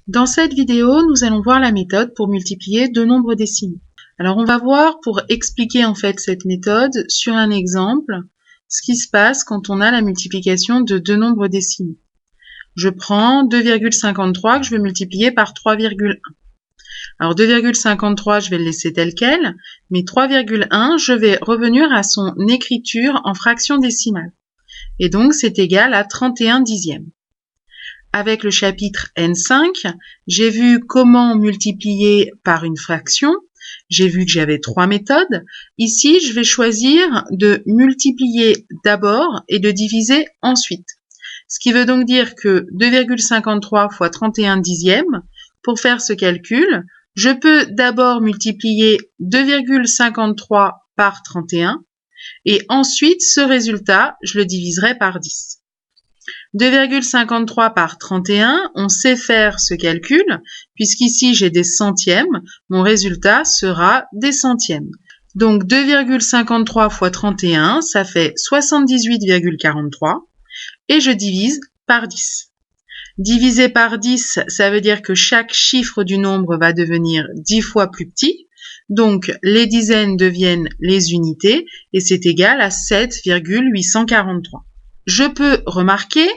Dans cette vidéo, nous allons voir la méthode pour multiplier deux nombres décimaux. Alors on va voir, pour expliquer en fait cette méthode, sur un exemple, ce qui se passe quand on a la multiplication de deux nombres décimaux. Je prends 2,53 que je vais multiplier par 3,1. Alors 2,53, je vais le laisser tel quel, mais 3,1, je vais revenir à son écriture en fraction décimale. Et donc c'est égal à 31 dixièmes. Avec le chapitre N5, j'ai vu comment multiplier par une fraction. J'ai vu que j'avais trois méthodes. Ici, je vais choisir de multiplier d'abord et de diviser ensuite. Ce qui veut donc dire que 2,53 fois 31 dixièmes, pour faire ce calcul, je peux d'abord multiplier 2,53 par 31 et ensuite ce résultat, je le diviserai par 10. 2,53 par 31, on sait faire ce calcul, puisqu'ici j'ai des centièmes, mon résultat sera des centièmes. Donc 2,53 fois 31, ça fait 78,43, et je divise par 10. Diviser par 10, ça veut dire que chaque chiffre du nombre va devenir 10 fois plus petit, donc les dizaines deviennent les unités, et c'est égal à 7,843. Je peux remarquer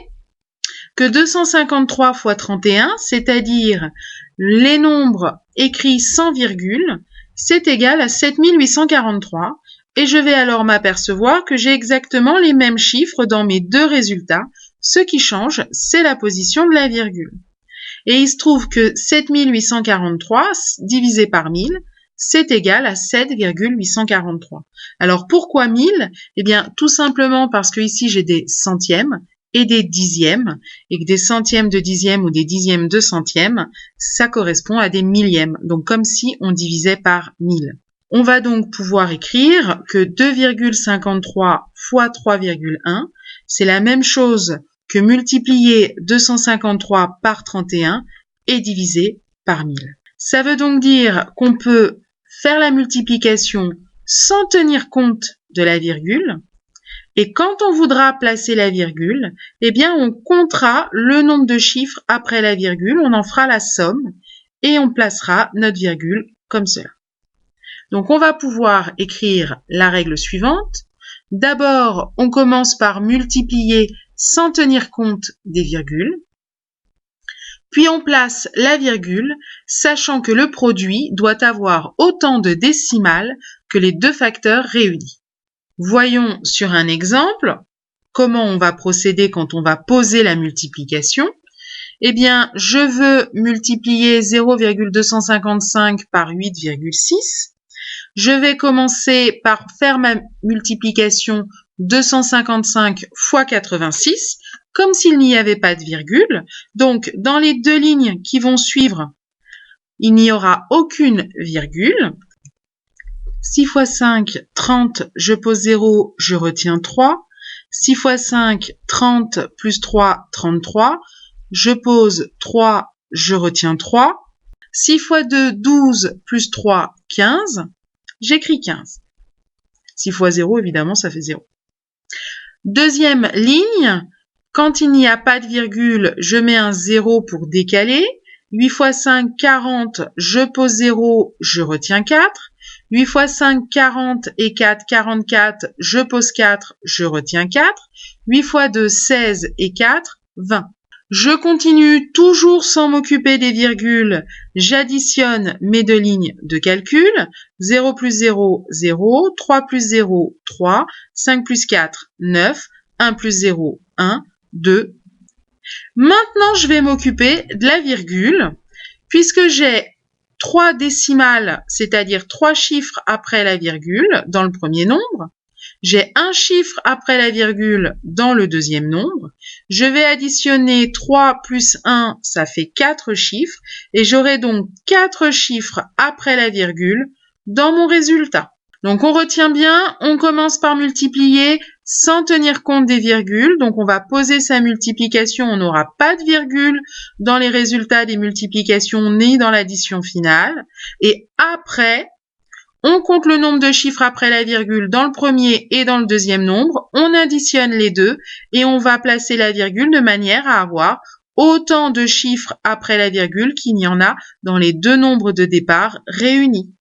que 253 fois 31, c'est-à-dire les nombres écrits sans virgule, c'est égal à 7843, et je vais alors m'apercevoir que j'ai exactement les mêmes chiffres dans mes deux résultats. Ce qui change, c'est la position de la virgule. Et il se trouve que 7843 divisé par 1000, c'est égal à 7,843. Alors pourquoi 1000 ? Eh bien, tout simplement parce que ici j'ai des centièmes et des dixièmes, et que des centièmes de dixièmes ou des dixièmes de centièmes, ça correspond à des millièmes, donc comme si on divisait par 1000. On va donc pouvoir écrire que 2,53 fois 3,1, c'est la même chose que multiplier 253 par 31 et diviser par 1000. Ça veut donc dire qu'on peut faire la multiplication sans tenir compte de la virgule, et quand on voudra placer la virgule, eh bien on comptera le nombre de chiffres après la virgule, on en fera la somme, et on placera notre virgule comme cela. Donc on va pouvoir écrire la règle suivante. D'abord, on commence par multiplier sans tenir compte des virgules. Puis on place la virgule, sachant que le produit doit avoir autant de décimales que les deux facteurs réunis. Voyons sur un exemple comment on va procéder quand on va poser la multiplication. Eh bien, je veux multiplier 0,255 par 8,6. Je vais commencer par faire ma multiplication 255 fois 86, comme s'il n'y avait pas de virgule. Donc, dans les deux lignes qui vont suivre, il n'y aura aucune virgule. 6 fois 5, 30, je pose 0, je retiens 3. 6 fois 5, 30, plus 3, 33. Je pose 3, je retiens 3. 6 fois 2, 12, plus 3, 15. J'écris 15. 6 fois 0, évidemment, ça fait 0. Deuxième ligne, quand il n'y a pas de virgule, je mets un 0 pour décaler. 8 fois 5, 40, je pose 0, je retiens 4. 8 fois 5, 40 et 4, 44, je pose 4, je retiens 4. 8 fois 2, 16 et 4, 20. Je continue toujours sans m'occuper des virgules. J'additionne mes deux lignes de calcul. 0 plus 0, 0. 3 plus 0, 3. 5 plus 4, 9. 1 plus 0, 1. 2. Maintenant, je vais m'occuper de la virgule, puisque j'ai 3 décimales, c'est-à-dire 3 chiffres après la virgule dans le premier nombre. J'ai un chiffre après la virgule dans le deuxième nombre. Je vais additionner 3 plus 1, ça fait 4 chiffres. Et j'aurai donc 4 chiffres après la virgule dans mon résultat. Donc on retient bien, on commence par multiplier sans tenir compte des virgules. Donc on va poser sa multiplication, on n'aura pas de virgule dans les résultats des multiplications ni dans l'addition finale. Et après, on compte le nombre de chiffres après la virgule dans le premier et dans le deuxième nombre, on additionne les deux et on va placer la virgule de manière à avoir autant de chiffres après la virgule qu'il n'y en a dans les deux nombres de départ réunis.